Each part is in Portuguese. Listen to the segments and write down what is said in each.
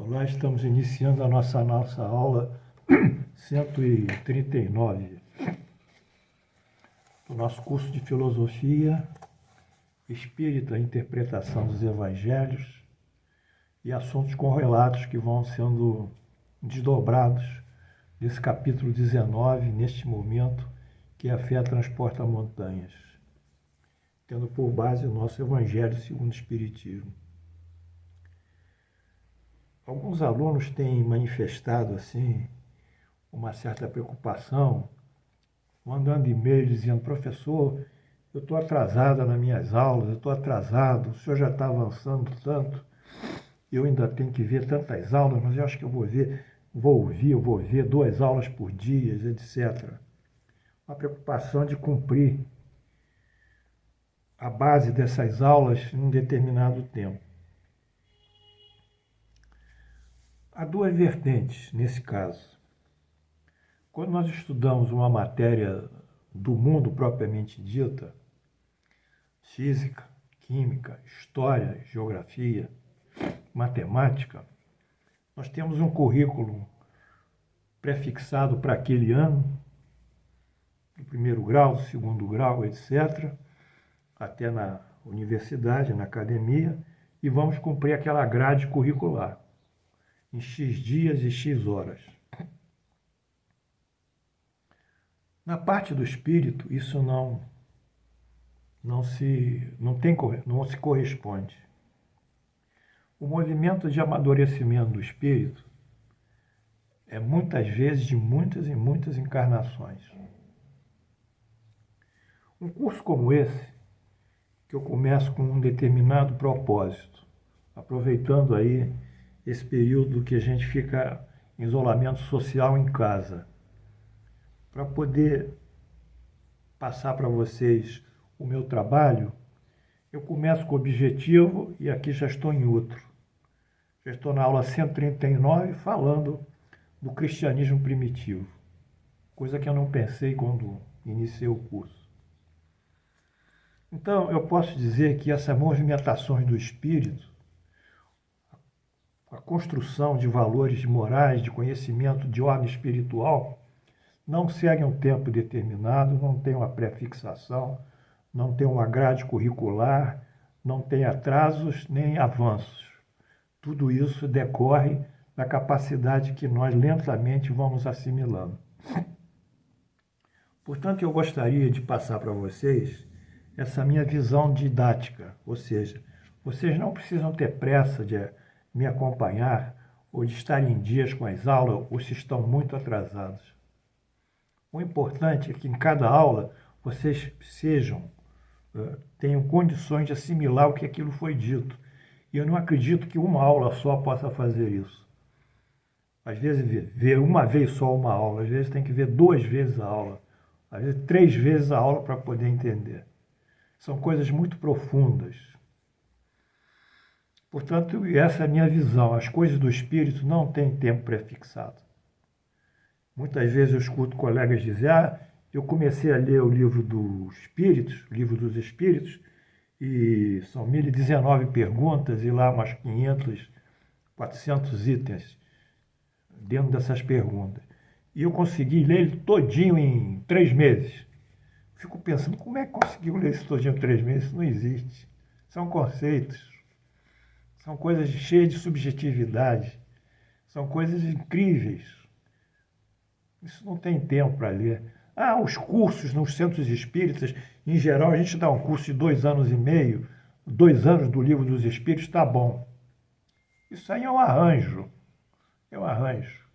Olá, estamos iniciando a nossa aula 139 do nosso curso de Filosofia Espírita, Interpretação dos Evangelhos e assuntos correlatos que vão sendo desdobrados desse capítulo 19, neste momento, que a fé transporta montanhas, tendo por base o nosso Evangelho segundo o Espiritismo. Alguns alunos têm manifestado assim uma certa preocupação, mandando e-mail dizendo: professor, eu estou atrasada nas minhas aulas, eu estou atrasado, o senhor já está avançando tanto, eu ainda tenho que ver tantas aulas, mas eu acho que eu vou ver 2 aulas por dia, etc. Uma preocupação de cumprir a base dessas aulas em um determinado tempo. Há 2 vertentes nesse caso. Quando nós estudamos uma matéria do mundo propriamente dita, física, química, história, geografia, matemática, nós temos um currículo prefixado para aquele ano, do 1º grau, do 2º grau, etc., até na universidade, na academia, e vamos cumprir aquela grade curricular em X dias e X horas. Na parte do espírito, isso não se corresponde. O movimento de amadurecimento do espírito é muitas vezes de muitas e muitas encarnações. Um curso como esse, que eu começo com um determinado propósito, aproveitando aí esse período que a gente fica em isolamento social em casa, para poder passar para vocês o meu trabalho, eu começo com o objetivo e aqui já estou em outro. Já estou na aula 139 falando do cristianismo primitivo, coisa que eu não pensei quando iniciei o curso. Então, eu posso dizer que essas movimentações do espírito, a construção de valores morais, de conhecimento de ordem espiritual, não seguem um tempo determinado, não tem uma pré-fixação, não tem uma grade curricular, não tem atrasos nem avanços. Tudo isso decorre da capacidade que nós lentamente vamos assimilando. Portanto, eu gostaria de passar para vocês essa minha visão didática, ou seja, vocês não precisam ter pressa de me acompanhar ou de estar em dias com as aulas ou se estão muito atrasados. O importante é que em cada aula vocês tenham condições de assimilar o que aquilo foi dito. E eu não acredito que uma aula só possa fazer isso. Às vezes ver uma vez só uma aula, às vezes tem que ver 2 vezes a aula, às vezes 3 vezes a aula para poder entender. São coisas muito profundas. Portanto, essa é a minha visão. As coisas do espírito não têm tempo prefixado. Muitas vezes eu escuto colegas dizer: eu comecei a ler o livro dos Espíritos, e são 1019 perguntas e lá umas 500, 400 itens dentro dessas perguntas. E eu consegui ler ele todinho em 3 meses. Fico pensando, como é que conseguiu ler isso todinho em 3 meses? Isso não existe. São conceitos. São coisas cheias de subjetividade. São coisas incríveis. Isso não tem tempo para ler. Os cursos nos centros espíritas, em geral, a gente dá um curso de 2 anos e meio, 2 anos do Livro dos Espíritos, está bom. Isso aí é um arranjo. É um arranjo.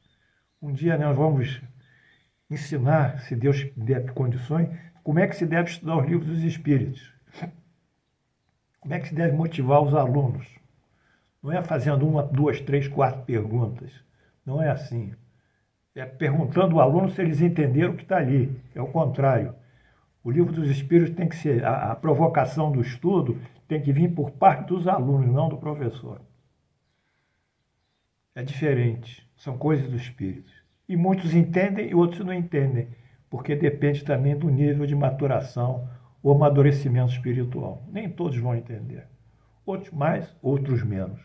Um dia nós vamos ensinar, se Deus der condições, como é que se deve estudar os Livros dos Espíritos. Como é que se deve motivar os alunos. Não é fazendo 1, 2, 3, 4 perguntas. Não é assim. É perguntando ao aluno se eles entenderam o que está ali. É o contrário. O Livro dos Espíritos tem que ser, a provocação do estudo tem que vir por parte dos alunos, não do professor. É diferente. São coisas do espírito. E muitos entendem e outros não entendem, porque depende também do nível de maturação ou amadurecimento espiritual. Nem todos vão entender. Outros mais, outros menos.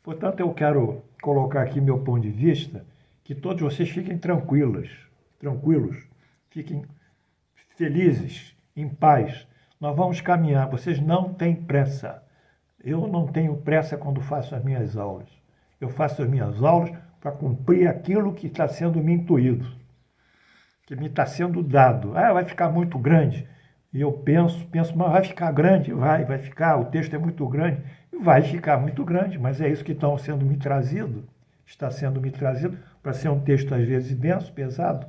Portanto, eu quero colocar aqui meu ponto de vista, que todos vocês fiquem tranquilos, fiquem felizes, em paz. Nós vamos caminhar, vocês não têm pressa. Eu não tenho pressa quando faço as minhas aulas. Eu faço as minhas aulas para cumprir aquilo que está sendo me intuído, que me está sendo dado. Ah, vai ficar muito grande. E eu penso, mas vai ficar grande? Vai ficar, o texto é muito grande. Vai ficar muito grande, mas é isso que está sendo me trazido para ser um texto às vezes denso, pesado,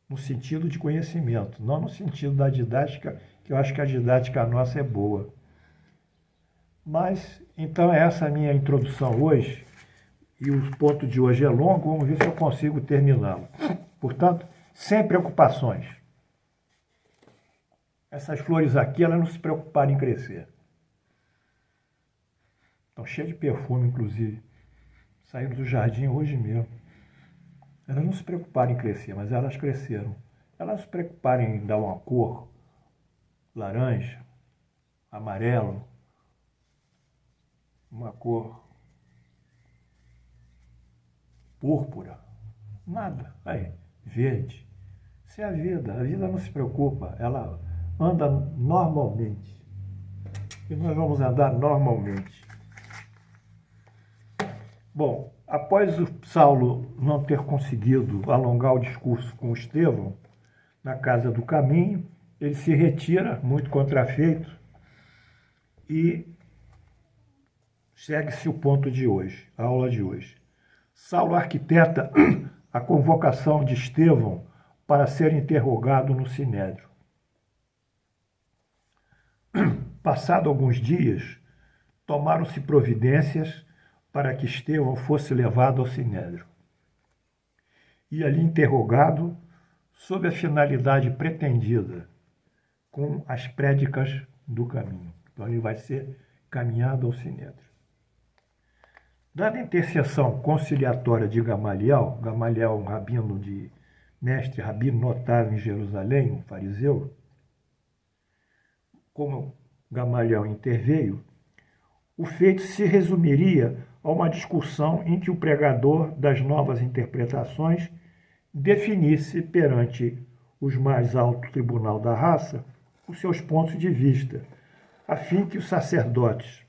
no sentido de conhecimento, não no sentido da didática, que eu acho que a didática nossa é boa. Mas, então, essa é a minha introdução hoje, e o ponto de hoje é longo, vamos ver se eu consigo terminá-lo. Portanto, sem preocupações. Essas flores aqui, elas não se preocuparam em crescer. Estão cheias de perfume, inclusive. Saíram do jardim hoje mesmo. Elas não se preocuparam em crescer, mas elas cresceram. Elas se preocuparam em dar uma cor laranja, amarelo, uma cor púrpura. Nada. Aí, verde. Isso é a vida. A vida não se preocupa. Ela anda normalmente. E nós vamos andar normalmente. Bom, após o Saulo não ter conseguido alongar o discurso com Estevão, na Casa do Caminho, ele se retira, muito contrafeito, e segue-se o ponto de hoje, a aula de hoje. Saulo arquiteta a convocação de Estevão para ser interrogado no Sinédrio. Passado alguns dias, tomaram-se providências para que Estevão fosse levado ao Sinédrio. E ali interrogado sob a finalidade pretendida, com as prédicas do caminho. Então ele vai ser caminhado ao Sinédrio. Dada a intercessão conciliatória de Gamaliel, um rabino rabino notável em Jerusalém, um fariseu, como Gamaliel interveio, o feito se resumiria a uma discussão em que o pregador das novas interpretações definisse perante os mais alto tribunal da raça os seus pontos de vista, a fim que os sacerdotes,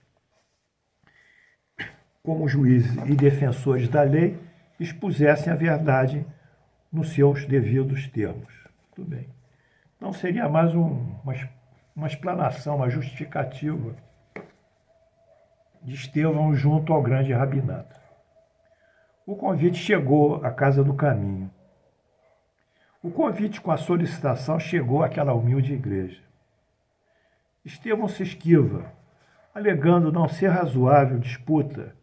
como juízes e defensores da lei, expusessem a verdade nos seus devidos termos. Tudo bem. Então seria mais uma explanação, uma justificativa de Estevão junto ao grande rabinato. O convite chegou à Casa do Caminho. O convite com a solicitação chegou àquela humilde igreja. Estevão se esquiva, alegando não ser razoável disputa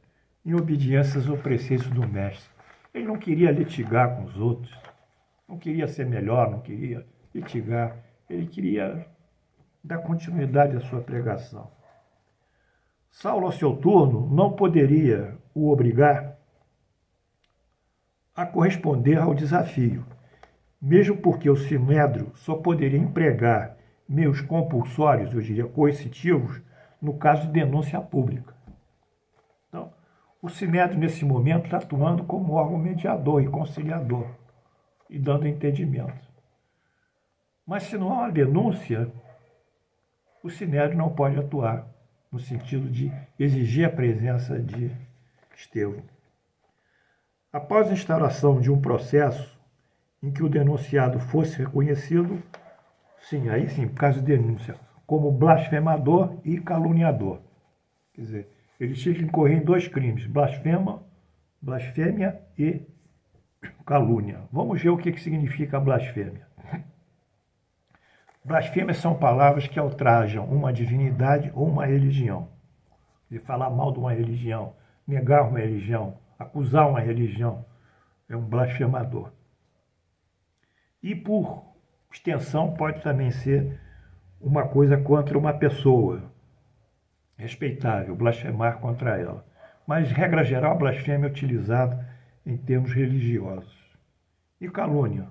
em obediências ao preceito do mestre. Ele não queria litigar com os outros, não queria ser melhor, não queria litigar, ele queria dar continuidade à sua pregação. Saulo, ao seu turno, não poderia o obrigar a corresponder ao desafio, mesmo porque o Sinédrio só poderia empregar meios compulsórios, eu diria coercitivos, no caso de denúncia pública. Então, o Sinédrio, nesse momento, está atuando como órgão mediador e conciliador e dando entendimento. Mas, se não há uma denúncia, o Sinédrio não pode atuar no sentido de exigir a presença de Estevão. Após a instauração de um processo em que o denunciado fosse reconhecido, aí sim, por causa de denúncia, como blasfemador e caluniador. Quer dizer, ele tinha que incorrer em dois crimes, blasfêmia e calúnia. Vamos ver o que significa blasfêmia. Blasfêmias são palavras que ultrajam uma divindade ou uma religião. De falar mal de uma religião, negar uma religião, acusar uma religião, é um blasfemador. E, por extensão, pode também ser uma coisa contra uma pessoa respeitável, blasfemar contra ela. Mas, regra geral, a blasfêmia é utilizada em termos religiosos. E calúnia?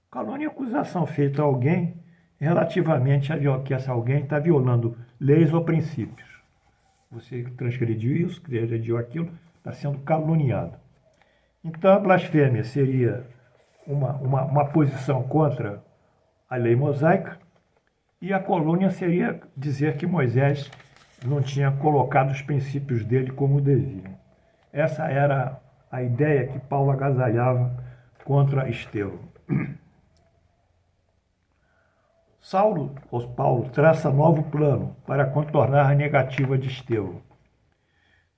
Calúnia é acusação feita a alguém relativamente a que esse alguém está violando leis ou princípios. você transgrediu isso, transgrediu aquilo, está sendo caluniado. Então, a blasfêmia seria uma posição contra a lei mosaica, e a calúnia seria dizer que Moisés não tinha colocado os princípios dele como deviam. Essa era a ideia que Paulo agasalhava contra Estevão. Paulo traça novo plano para contornar a negativa de Estevão.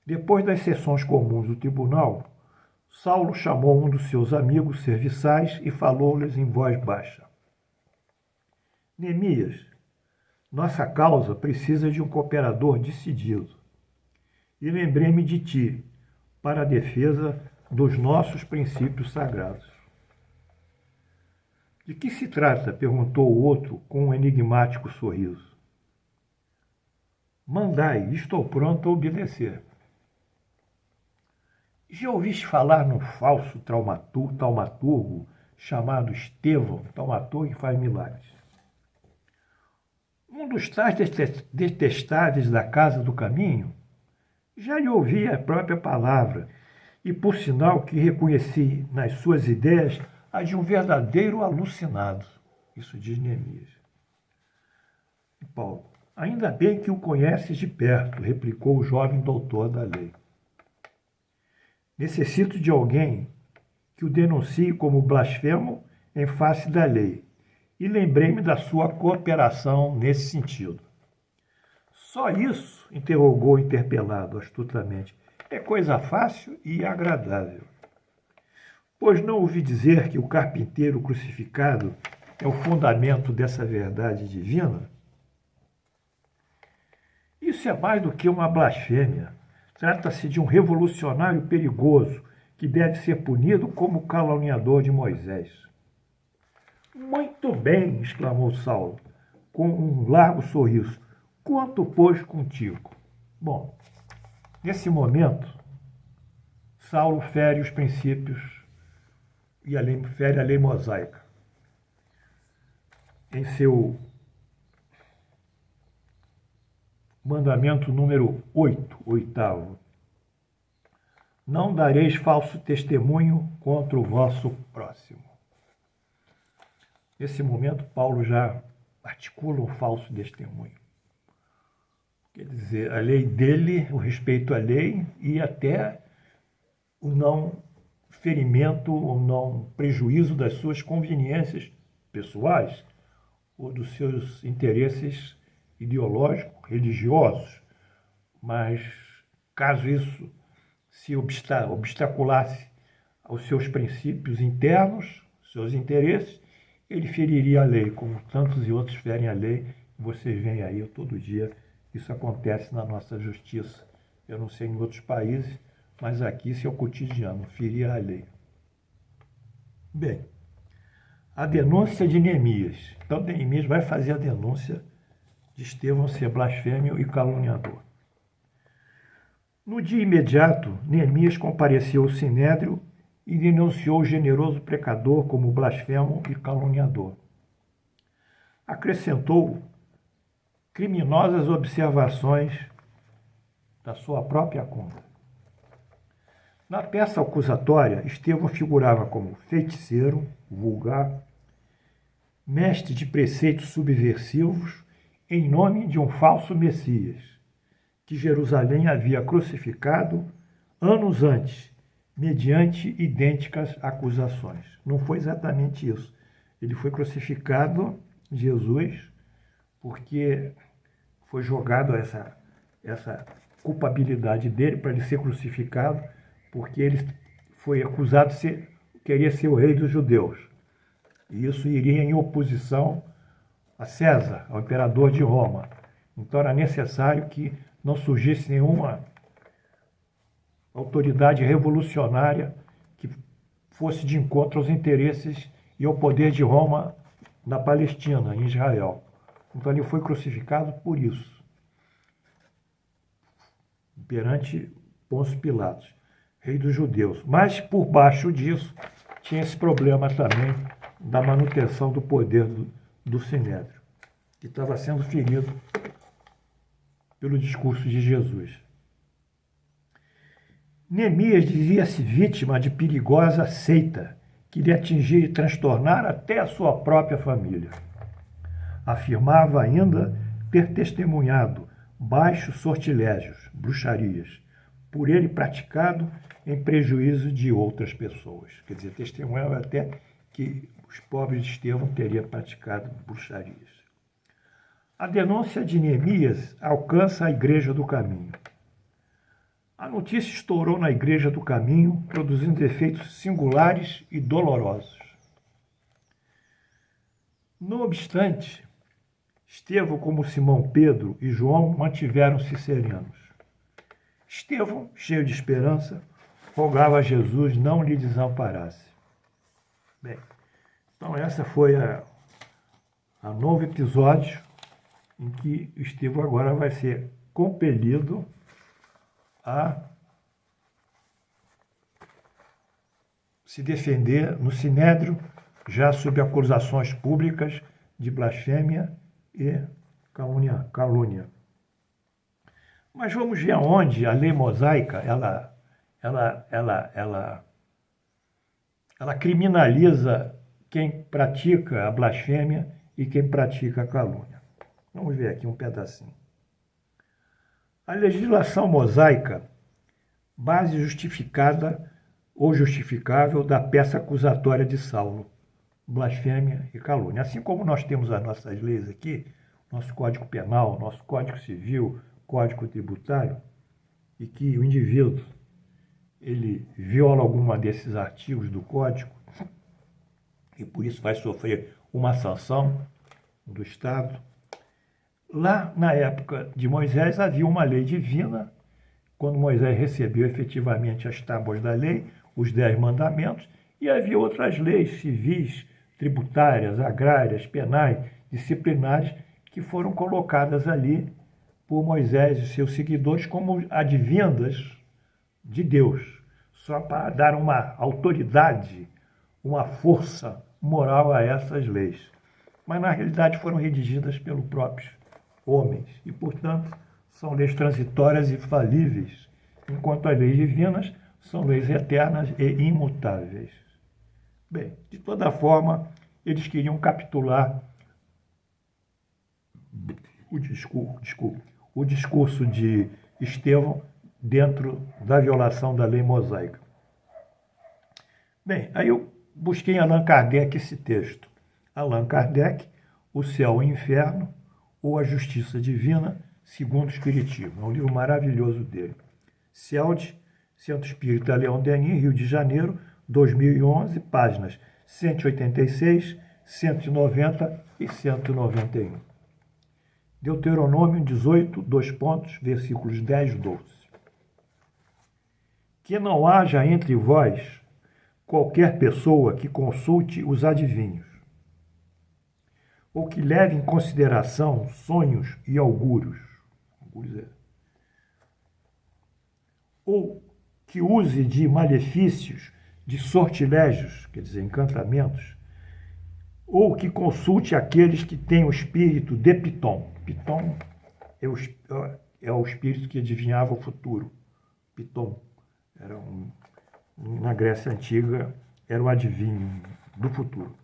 Depois das sessões comuns do tribunal, Saulo chamou um dos seus amigos serviçais e falou-lhes em voz baixa: Neemias, nossa causa precisa de um cooperador decidido. E lembrei-me de ti, para a defesa dos nossos princípios sagrados. De que se trata? Perguntou o outro com um enigmático sorriso. Mandai, estou pronto a obedecer. Já ouviste falar num falso taumaturgo chamado Estevão, taumaturgo que faz milagres? Um dos tais detestáveis da casa do caminho? Já lhe ouvi a própria palavra, e por sinal que reconheci nas suas ideias a de um verdadeiro alucinado. Isso diz Neemias. E Paulo: ainda bem que o conheces de perto, replicou o jovem doutor da lei. Necessito de alguém que o denuncie como blasfemo em face da lei, e lembrei-me da sua cooperação nesse sentido. Só isso? Interrogou o interpelado astutamente. É coisa fácil e agradável. Pois não ouvi dizer que o carpinteiro crucificado é o fundamento dessa verdade divina? Isso é mais do que uma blasfêmia. Trata-se de um revolucionário perigoso que deve ser punido como o caluniador de Moisés. Muito bem, exclamou Saulo, com um largo sorriso. Quanto, pois, contigo? Bom, nesse momento, Saulo fere os princípios e fere a lei mosaica. Em seu mandamento número 8, não dareis falso testemunho contra o vosso próximo. Nesse momento, Paulo já articula um falso testemunho. Quer dizer, a lei dele, o respeito à lei e até o não ferimento ou não prejuízo das suas conveniências pessoais ou dos seus interesses ideológicos, religiosos. Mas, caso isso se obstaculasse aos seus princípios internos, seus interesses, ele feriria a lei, como tantos e outros ferem a lei. Vocês veem aí todo dia, isso acontece na nossa justiça. Eu não sei em outros países, mas aqui isso é o cotidiano, ferir a lei. Bem, a denúncia de Neemias. Então, Neemias vai fazer a denúncia de Estevão ser blasfêmio e caluniador. No dia imediato, Neemias compareceu ao Sinédrio e denunciou o generoso pecador como blasfemo e caluniador. Acrescentou criminosas observações da sua própria conta. Na peça acusatória, Estevão figurava como feiticeiro, vulgar, mestre de preceitos subversivos em nome de um falso Messias, que Jerusalém havia crucificado anos antes, mediante idênticas acusações. Não foi exatamente isso. Ele foi crucificado, Jesus, porque foi jogado essa culpabilidade dele para ele ser crucificado, porque ele foi acusado de queria ser o rei dos judeus. E isso iria em oposição a César, ao imperador de Roma. Então era necessário que não surgisse nenhuma autoridade revolucionária que fosse de encontro aos interesses e ao poder de Roma na Palestina, em Israel. Então ele foi crucificado por isso, perante Pôncio Pilatos, rei dos judeus. Mas por baixo disso tinha esse problema também da manutenção do poder do Sinédrio, que estava sendo ferido pelo discurso de Jesus. Neemias dizia-se vítima de perigosa seita que lhe atingia e transtornar até a sua própria família. Afirmava ainda ter testemunhado baixos sortilégios, bruxarias, por ele praticado em prejuízo de outras pessoas. Quer dizer, testemunhava até que os pobres de Estevão teriam praticado bruxarias. A denúncia de Neemias alcança a Igreja do Caminho. A notícia estourou na Igreja do Caminho, produzindo efeitos singulares e dolorosos. Não obstante, Estevão, como Simão Pedro e João, mantiveram-se serenos. Estevão, cheio de esperança, rogava a Jesus não lhe desamparasse. Bem, então essa foi a novo episódio em que Estevão agora vai ser compelido a se defender no Sinédrio, já sob acusações públicas de blasfêmia e calúnia. Mas vamos ver aonde a lei mosaica ela criminaliza quem pratica a blasfêmia e quem pratica a calúnia. Vamos ver aqui um pedacinho. A legislação mosaica, base justificada ou justificável da peça acusatória de Saulo, blasfêmia e calúnia. Assim como nós temos as nossas leis aqui, nosso Código Penal, nosso Código Civil, Código Tributário, e que o indivíduo ele viola alguma desses artigos do Código e por isso vai sofrer uma sanção do Estado. Lá na época de Moisés havia uma lei divina, quando Moisés recebeu efetivamente as tábuas da lei, os 10 mandamentos, e havia outras leis civis, tributárias, agrárias, penais, disciplinares, que foram colocadas ali por Moisés e seus seguidores como advindas de Deus, só para dar uma autoridade, uma força moral a essas leis. Mas, na realidade, foram redigidas pelos próprios homens e, portanto, são leis transitórias e falíveis, enquanto as leis divinas são leis eternas e imutáveis. Bem, de toda forma, eles queriam capitular o discurso de Estevão dentro da violação da lei mosaica. Bem, aí eu busquei em Allan Kardec esse texto. Allan Kardec, O Céu e o Inferno, ou A Justiça Divina, segundo o Espiritismo. É um livro maravilhoso dele. CELD, Centro Espírita Leão Denis, Rio de Janeiro, 2011, páginas 186, 190 e 191. Deuteronômio 18, versículos 10 e 12. Que não haja entre vós qualquer pessoa que consulte os adivinhos, ou que leve em consideração sonhos e augúrios, ou que use de malefícios, de sortilégios, quer dizer, encantamentos, ou que consulte aqueles que têm o espírito de Piton. Piton é o espírito que adivinhava o futuro. Piton era na Grécia Antiga, era o adivinho do futuro.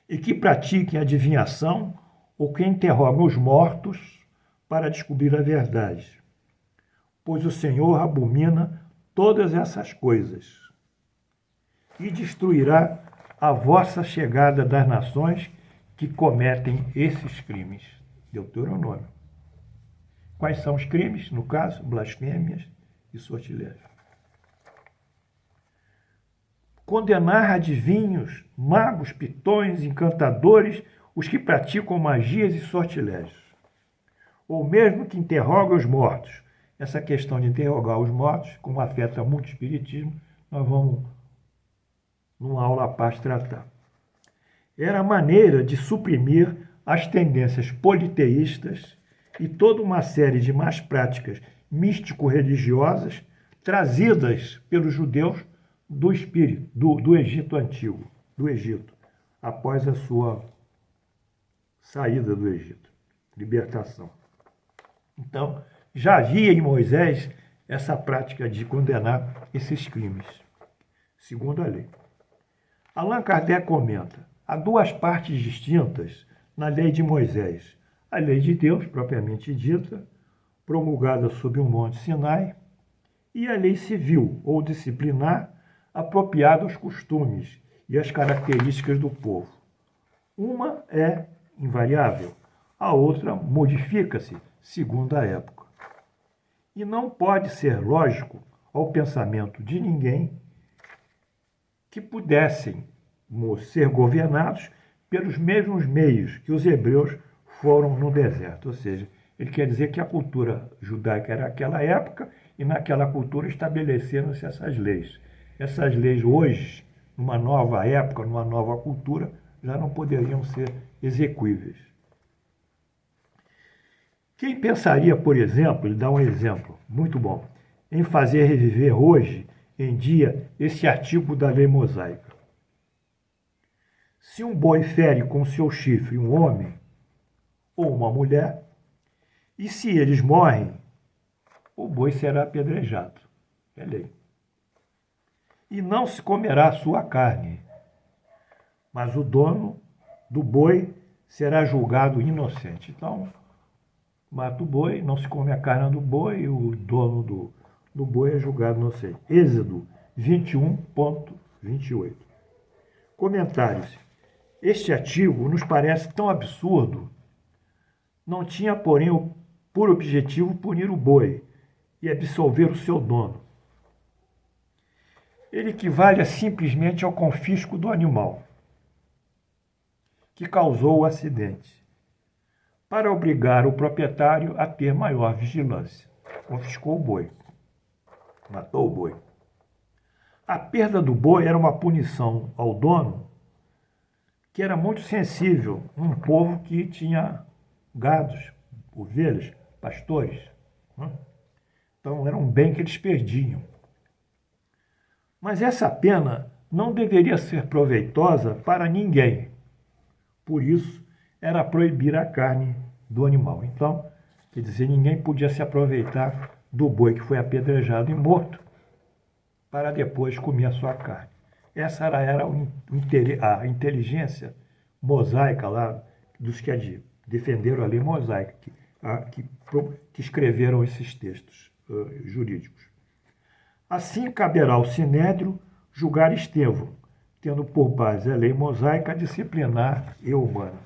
E que pratiquem adivinhação ou que interrogam os mortos para descobrir a verdade. Pois o Senhor abomina todas essas coisas e destruirá a vossa chegada das nações que cometem esses crimes. Deuteronômio. Quais são os crimes? No caso, blasfêmias e sortilégios. Condenar adivinhos, magos, pitões, encantadores, os que praticam magias e sortilégios. Ou mesmo que interrogam os mortos. Essa questão de interrogar os mortos, como afeta muito o espiritismo, nós vamos, numa aula à parte, tratar. Era a maneira de suprimir as tendências politeístas e toda uma série de más práticas místico-religiosas trazidas pelos judeus do espírito, do Egito Antigo, do Egito, após a sua saída do Egito, libertação. Então, já havia em Moisés essa prática de condenar esses crimes, segundo a lei. Allan Kardec comenta: há duas partes distintas na lei de Moisés. A lei de Deus, propriamente dita, promulgada sob o Monte Sinai, e a lei civil ou disciplinar, apropriada aos costumes e às características do povo. Uma é invariável, a outra modifica-se segundo a época. E não pode ser lógico ao pensamento de ninguém que pudessem ser governados pelos mesmos meios que os hebreus foram no deserto. Ou seja, ele quer dizer que a cultura judaica era aquela época e naquela cultura estabeleceram-se essas leis. Essas leis hoje, numa nova época, numa nova cultura, já não poderiam ser execuíveis. Quem pensaria, por exemplo, ele dá um exemplo muito bom, em fazer reviver hoje em dia esse artigo da lei mosaica? Se um boi fere com seu chifre um homem ou uma mulher, e se eles morrem, o boi será apedrejado. É lei. E não se comerá a sua carne, mas o dono do boi será julgado inocente. Então, mata o boi, não se come a carne do boi, e o dono do boi é julgado inocente. Êxodo 21.28. Comentários. Este artigo nos parece tão absurdo. Não tinha, porém, por objetivo punir o boi e absolver o seu dono. Ele equivale simplesmente ao confisco do animal que causou o acidente, para obrigar o proprietário a ter maior vigilância. Confiscou o boi, matou o boi. A perda do boi era uma punição ao dono, que era muito sensível num povo que tinha gados, ovelhas, pastores. Então era um bem que eles perdiam. Mas essa pena não deveria ser proveitosa para ninguém. Por isso, era proibir a carne do animal. Então, quer dizer, ninguém podia se aproveitar do boi que foi apedrejado e morto para depois comer a sua carne. Essa era a inteligência mosaica lá dos que defenderam a lei mosaica, que escreveram esses textos jurídicos. Assim, caberá ao Sinédrio julgar Estevão, tendo por base a lei mosaica disciplinar e humana.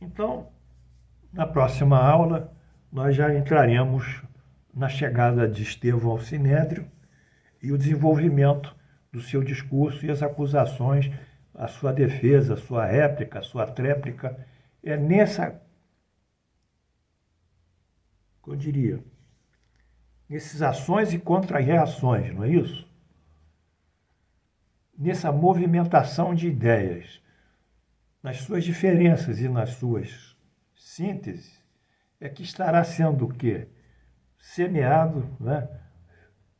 Então, na próxima aula, nós já entraremos na chegada de Estevão ao Sinédrio e o desenvolvimento do seu discurso e as acusações, a sua defesa, a sua réplica, a sua tréplica. É nesses ações e contra-reações, não é isso? Nessa movimentação de ideias, nas suas diferenças e nas suas sínteses, é que estará sendo o quê? Semeado, né,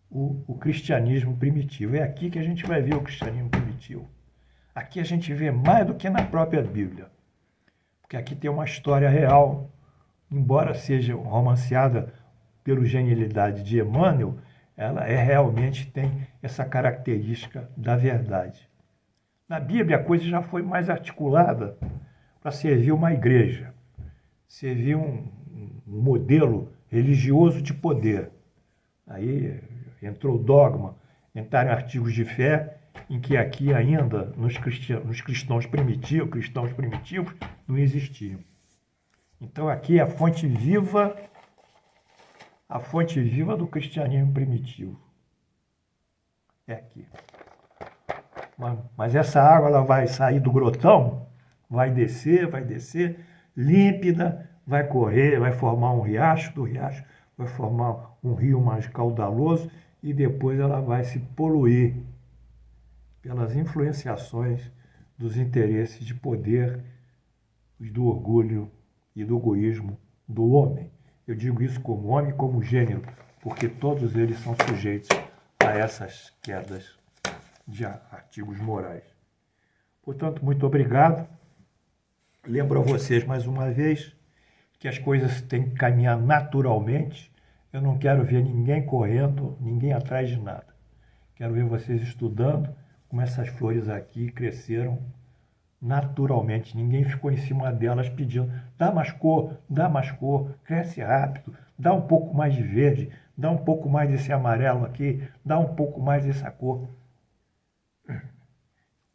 o cristianismo primitivo. É aqui que a gente vai ver o cristianismo primitivo. Aqui a gente vê mais do que na própria Bíblia. Porque aqui tem uma história real, embora seja romanceada pela genialidade de Emmanuel, ela realmente tem essa característica da verdade. Na Bíblia a coisa já foi mais articulada para servir uma igreja, servir um modelo religioso de poder. Aí entrou o dogma, entraram artigos de fé, em que aqui ainda nos cristãos primitivos não existiam. Então aqui é a fonte viva do cristianismo primitivo. É aqui. Mas essa água ela vai sair do grotão, vai descer, límpida, vai correr, vai formar um riacho, do riacho vai formar um rio mais caudaloso e depois ela vai se poluir pelas influenciações dos interesses de poder, do orgulho e do egoísmo do homem. Eu digo isso como homem e como gênero, porque todos eles são sujeitos a essas quedas de artigos morais. Portanto, muito obrigado. Lembro a vocês mais uma vez que as coisas têm que caminhar naturalmente. Eu não quero ver ninguém correndo, ninguém atrás de nada. Quero ver vocês estudando como essas flores aqui cresceram naturalmente. Ninguém ficou em cima delas pedindo, dá mais cor, cresce rápido, dá um pouco mais de verde, dá um pouco mais desse amarelo aqui, dá um pouco mais dessa cor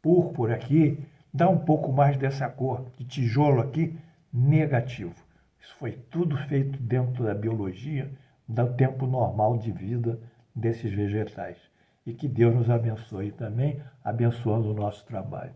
púrpura aqui, dá um pouco mais dessa cor de tijolo aqui, negativo. Isso foi tudo feito dentro da biologia, do tempo normal de vida desses vegetais. E que Deus nos abençoe também, abençoando o nosso trabalho.